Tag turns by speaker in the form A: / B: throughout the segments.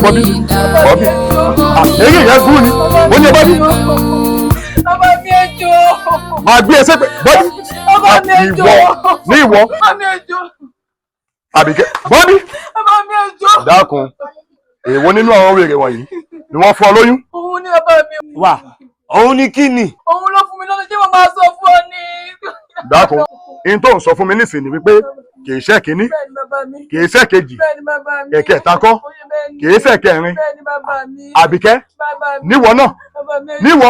A: Bọ́bí èyí ìyẹn gún ni ó ní Bọ́bí.
B: Bàbá mi ẹjọ́.
A: Màá gbé ẹsẹ̀ pé Bọ́bí ìwọ ní ìwọ. Àbíkẹ́ Bọ́bí.
B: Bàbá mi ẹjọ́.
A: Dákun èwo nínú àwọn wèrè wọ̀nyí ni wọ́n fún ọ lóyún.
B: Òun ni bàbá mi.
C: Wà òun ni kí ni.
B: Òun ló fún mi lọ́dún tí mo máa sọ fún ọ ni.
A: Dákun in tó ń sọ fún mi nísìnyí wípé kì í ṣe kínní kì í ṣe kejì ẹ̀kẹta kọ́ kì í ṣe kẹrin. Àbíkẹ́ níwọ náà níwọ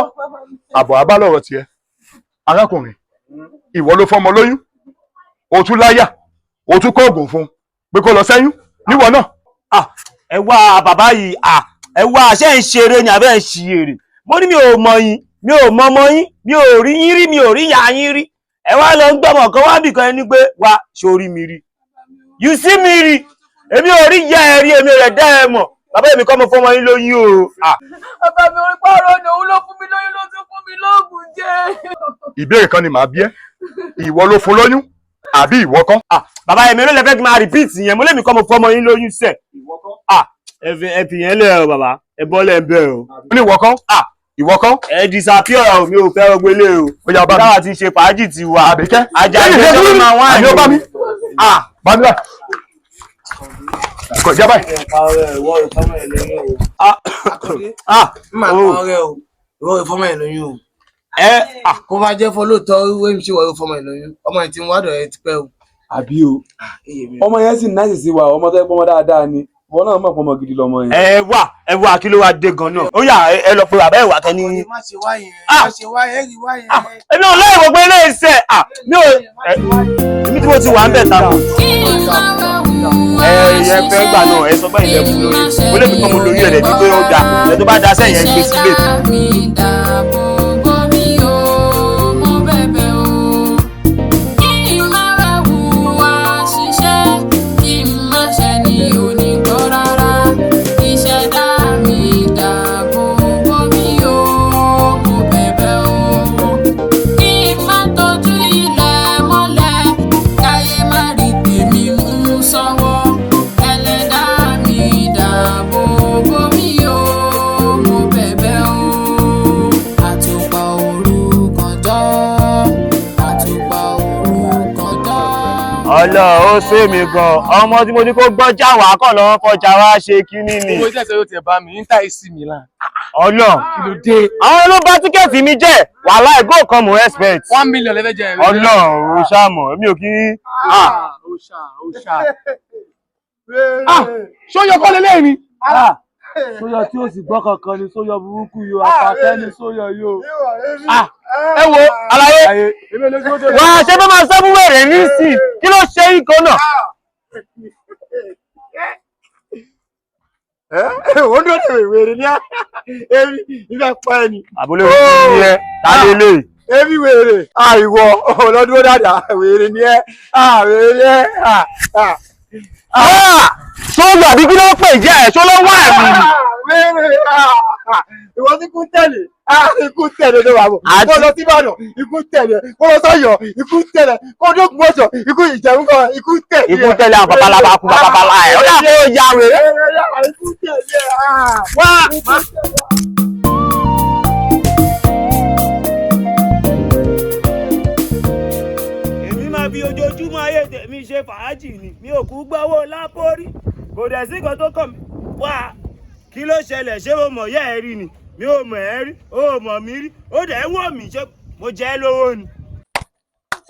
A: àbọ̀ abálọ̀rọ̀ tiẹ̀ arákùnrin ìwọ ló fọmọ lóyún o tún láyà o tún kó oògùn fún pé kó lọ sẹ́yún níwọ náà.
C: Ẹ wá bàbá yìí ẹ wá ṣé ń ṣeré ni àbẹ́ ń ṣi èrè mo ní mi ò mọ yín mi ò mọ ọmọ yín mi ò rí yín rí mi ò rí ìyá yín rí ẹ wá lọ ń gbọmọ kan wá bìkan ẹni pé wá sórí mi rí you see mi rí èmi ò rí ìyá ẹ rí èmi rẹ̀ dá ẹ mọ̀ bàbá èmi kọ́ mo fọmọ yín lóyún o.
B: Bàbá mi orí pààrọ̀ ni òun ló fún mi lóyún ló tún fún mi lóògùn jẹ.
A: Ìbéèrè kan ni màá bi ẹ́ ìwọ ló fún lóyún àbí ìwọ kọ́.
C: Bàbá èmi ló lè fẹ́ kí n máa repeat yẹn mo lémi kọ́ mo fọmọ yín lóyún sẹ̀. Ẹ fi yẹn lẹ̀ o bàbá ẹ bọ́ lẹ̀ bẹ́ẹ̀ o.
A: Ó ní ìwọ kọ́ ìwọ kọ́.
C: Ẹ disappear o mi ò fẹ́ ogbélé o.
A: Ó yá bá mi.
C: Táwa ti ṣe fàájì ti wà.
A: Àbíkẹ́
C: ajá ìgbésẹ̀ ló máa wá
A: ní ó bá mi. Bá mi bá. Kò jẹ́ báyìí.
D: Ìwọ ìfọmọ ẹ̀ lóyún o. Kó bá jẹ́ fọ́ lóòótọ́ ìwé mi ṣe wọ ìfọmọ ẹ̀ lóyún ọmọ ẹ̀ tí ń wádọ̀ ẹ̀ ti pẹ́ o.
E: Àbí o ọmọ yẹn sì náà sì sí wa ọmọ tó yẹ pọmọ dáadáa ni wọn náà mọ̀ pọmọ gidi lọmọ yẹn.
C: Ẹ wá kí ló wá dé gan náà ó yá ẹ lọ pé bàbá ẹ wà kẹ́ ní.
D: Má ṣe wá yẹn má ṣe wá yẹn rí wá yẹn.
C: Èmi ò lẹ́yìn gbogbo ilé iṣẹ́ mi ò èmi tí mo ti wà ń bẹ̀ ta kò. Ẹ fẹ́ gbà náà ẹ sọ pé ilẹ̀ fún lórí ó lè fi kọ́ mo lórí ẹ̀rẹ̀ ní pé ó da ẹ̀ tó bá da sẹ́yìn ẹ̀ gbé sílé. Ọlọ́ ó ṣe mí gan ọmọ tí mo ní kó gbọ́jà wá kàn lọ́wọ́ kọjá wá ṣe kínní ni.
D: Owó ìtẹ̀sẹ̀ yóò tẹ̀ bá mi ń ta èsì mi là.
C: Ọlọ́
D: kí ló dé.
C: Àwọn ló bá tíkẹ́ẹ̀tì mi jẹ́ wàhálà ẹ̀gbọ́n kan mo expect.
D: 1 million lẹ́fẹ̀ẹ́ jẹ.
C: Ọlọ́ ò ṣàmọ̀ èmi ò kí.
D: Sóyọ kọ́ lélẹ́yìn ni.
E: Sóyọ tí ó sì gbọ́ kankan ni sóyọ burúkú yóò àpàtẹ́ ni sóyọ yóò.
C: Ẹ wo àlàyé wà á ṣe fẹ́ máa sọ fún wèrè ní sí kí ló ṣe ikọ̀ náà.
D: Ó ń dòdò wèrè ní èmi ìfẹ́ pa ẹni.
C: Àbúlé wèrè ní ẹ tálé lè.
D: Èmi wèrè ìwọ ọlọ́dún dàda wèrè ní ẹ wèrè ní ẹ.
C: Sọ́gbà bí kí ló pè jẹ́ ẹ̀ ṣó ló wà ẹ̀mí ni.
D: Wèrè ìwọ tí kú tẹ̀lé ikú tẹ̀lé ló wà bọ̀. Kó lọ sí Ìbàdàn ikú tẹ̀lé kó lọ sọ́yọ̀ ikú tẹ̀lé kó dókun mọ́sọ̀ ikú ìjẹun kan ikú tẹ̀lé.
C: Ikú tẹ̀lé àwọn babalaba kú babalaba ẹ̀ ó yà kó ya wèrè.
D: Ikú tẹ̀lé wá.
C: Èmi máa fi ojoojúmọ́ ayé tèmi ṣe fàájì ni mi ò kú gbọ́wọ́ lápórí kò dẹ̀ sí nǹkan tó kàn mí wá kí ló ṣẹlẹ̀ ṣé mo mọ̀ yẹ́ ẹ rí ni mi ò mọ̀ ẹ́ rí ó mọ̀ mí rí ó dẹ̀ wọ̀ mí ṣé mo jẹ́ lówó ni.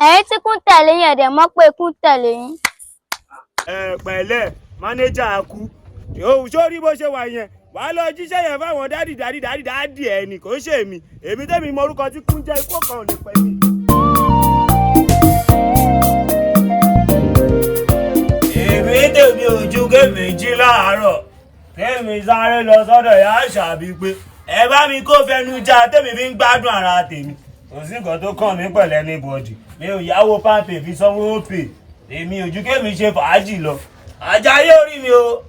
F: Ẹ̀yin tí kún tẹ̀lé yẹn dẹ̀ mọ̀ pé kún tẹ̀lé yín.
C: Pẹ̀lẹ́ mánéjà kú sórí bó ṣe wà yẹn wàá lọ jíṣẹ́ yẹn fáwọn dádì ẹ̀ ní kò ṣe mí èmi tẹ́mi mọ orúkọ tí kún jẹ́ ikú kan ò lè pẹ́ mi. Èmi tèmi ojú kémi jí láàárọ̀ kémi sáré lọ sọ́dọ̀ ìyá àṣàbí pé ẹ bá mi kó fẹnu já tèmi fi ń gbádùn ara tèmi kò sí nǹkan tó kàn mí pẹ̀lú anybody mi ò yáwó pàǹpẹ̀ fi sanwó pè èmi ojú kémi ṣe fàájì lọ Àjàyí orí mi o.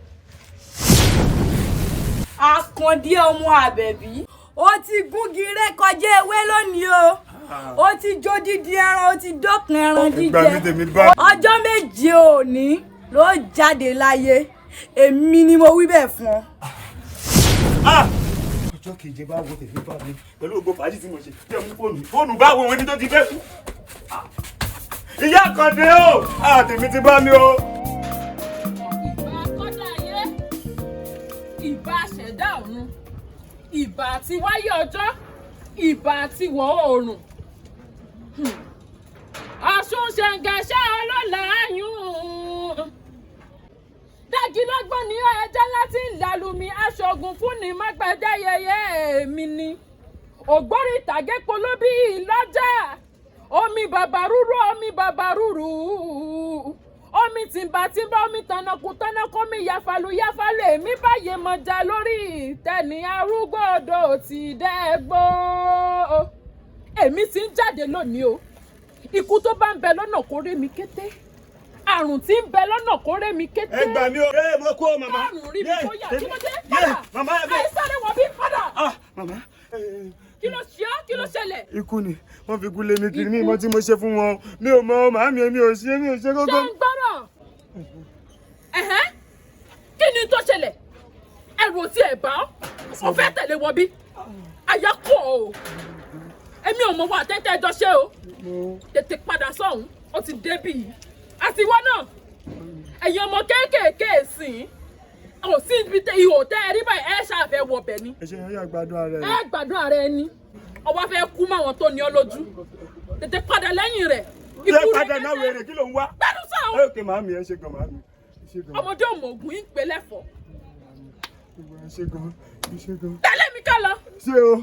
B: Àkàndé ọmọ Àbẹ̀bí ó ti gúngi ré kọjá ewé lónìí o ó ti jó dídí ẹran ó ti dọ́kun ẹran jíjẹ ọjọ́ méje òní ló jáde láyé èmi ni mo wí bẹ́ẹ̀ fún ọ.
C: ọjọ́ keje bá wo tèmi bá mi pẹ̀lú ògbó fàájì tí mo ṣe bí ọmọ fóònù bá wo ẹni tó ti fẹ́ kú. ìyá Àkàndé o tèmi ti bá mi o.
G: ìbà kọ́dà ayé ìbà ṣẹ̀dá ọ̀run ìbà àti wáyé ọjọ́ ìbà àti wọ̀ oòrùn. Ọ̀ṣun ṣẹ̀ǹgẹ̀ṣẹ̀ ọlọ́làáyún dágilọ́gbọ́n ní ẹja láti ìlàlùmí aṣọ́gun fún ní mágbẹ́jẹ́ yẹyẹ mi ni ògbórí ìtàgé polóbí lọ́jà omi bàbá rúrú omi tìǹbàtìǹbà omi tànàkù omi yàfàlù èmi báyé mọ̀já lórí ìtẹ́ni arúgbó odò ti dẹ́gbó èmi ti ń jáde lónìí o ikú tó bá ń bẹ lọ́nà kó rí mi kété àrùn tí ń bẹ lọ́nà kó rí mi kété.
C: ẹ gbà mí o. ẹ mo kú o màmá.
G: àrùn rí mi tó yà kí ló dé padà
C: màmá ẹ bẹ.
G: ẹ sáré wọ bí padà.
C: màmá.
G: kí ló ṣe ọ́ kí ló ṣẹlẹ̀.
C: ikú ni wọ́n fi kú lé mi kiri mi mọ tí mo ṣe fún wọn mi ò mọ màámi mi ò ṣe kókó.
G: ṣé ń gbọ́rọ̀ kí ni tó ṣẹlẹ̀ ẹrù tí ẹ bá ọ fẹ́ tẹ̀lé wọ bí àyà kọ̀ o èmi ò mọ̀ wá tẹ́tẹ́ ẹjọ́ ṣe o tètè padà sọ́hún ó ti débì yìí àti ìwọ náà ẹ̀yin ọmọ kéékèèké sìn ò sí ibi ihò tẹ́ ẹ rí báyìí ẹ ṣàfẹ́ wọbẹ̀ ni.
C: ẹ ṣe ẹ gbádùn ara ẹ.
G: ẹ gbádùn ara ẹ ni ọwọ́ fẹ́ kú máwọn tó ní ọ lójú tètè padà lẹ́yìn rẹ̀.
C: ikú rẹ̀ padà náà wẹ̀rẹ̀ kí ló ń wá.
G: gbẹ́dùn sáwọn.
C: ẹ òkè màámi ẹ ṣe gan màámi.
G: ọmọdé ọmọ ògùn yín pé lẹ́fọ̀ọ́.
C: ẹ ṣe gan.
G: tẹ̀lé mi ká lọ.
C: ṣé o.